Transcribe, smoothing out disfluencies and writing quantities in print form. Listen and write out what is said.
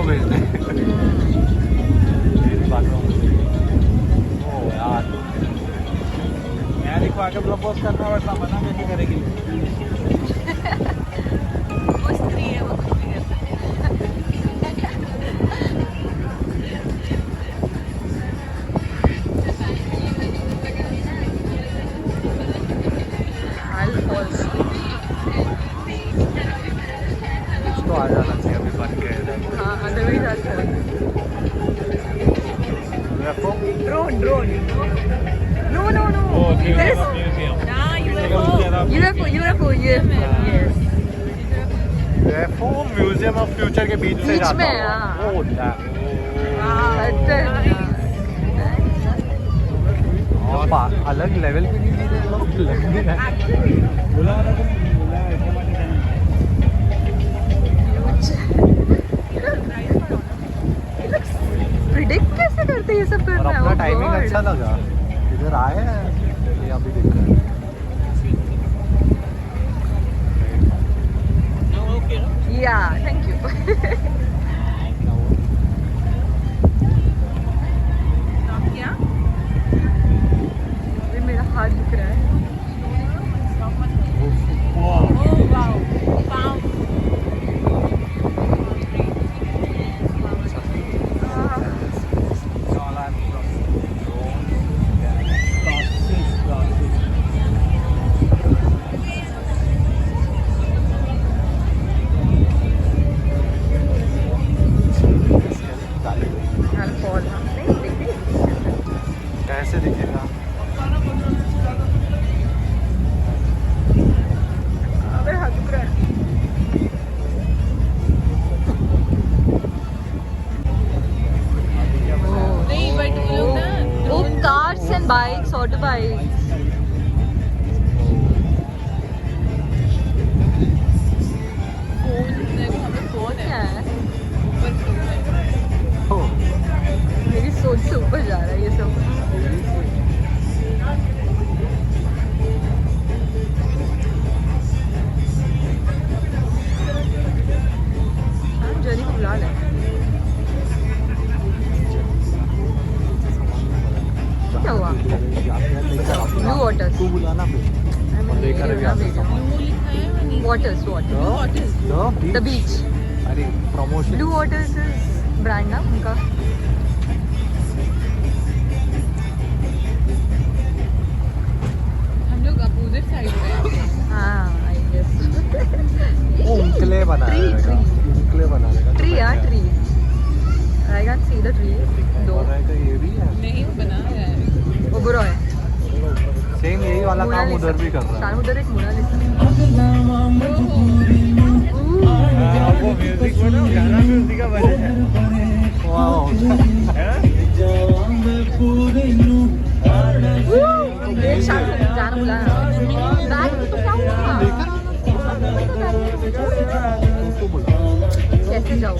भेज दे। यार देखो आगे प्रपोज करना पड़ता, मना कैसे करेगी? वो स्त्री है, वो कुछ भी कर सकती तो आ जाना चाहिए अभी बन के। हाँ, अदरवाइज आज drone drone no no no UFO yes UFO museum of future के बीच से जाता में, है। हाँ। ओह और अलग लेवल की चीजें प्रिडिक्ट कैसे करते हैं ये सब और करना है? अपना Oh टाइमिंग God. अच्छा लगा, इधर आए हैं ये अभी देख रहे हैं। Yeah, thank you. क्या? अरे मेरा हाथ दुख रहा है। कैसे दिखेगा? मेरा हाथ दुख रहा है। नहीं बट वो cars and bikes, auto bikes. Phone क्या है? मेरी सोच से ऊपर जा रहा है ये सब। जरी को बुला ले। क्या हुआ? Blue Waters. तू बुलाना फिर। लेकर अभी आता सामान। Waters the beach. अरे promotion. Blue Waters is brand ना उनका। हम लोग अपोजिट साइड पे। हाँ आई गेस। वो उंकले बना देगा। उंकले बना देगा। ट्री यार tree. I can see the tree. दो ये भी है। नहीं बना है। वो बुरा है। सेम यही वाला काम उधर भी कर रहा है। उधर एक मुड़ा लिखा है। वो म्यूजिक बना, गाना भी उसी का बजा है। वाओ। एक साथ गाना बुलाया। बैग में तो क्या हुआ? कैसे जाऊँ?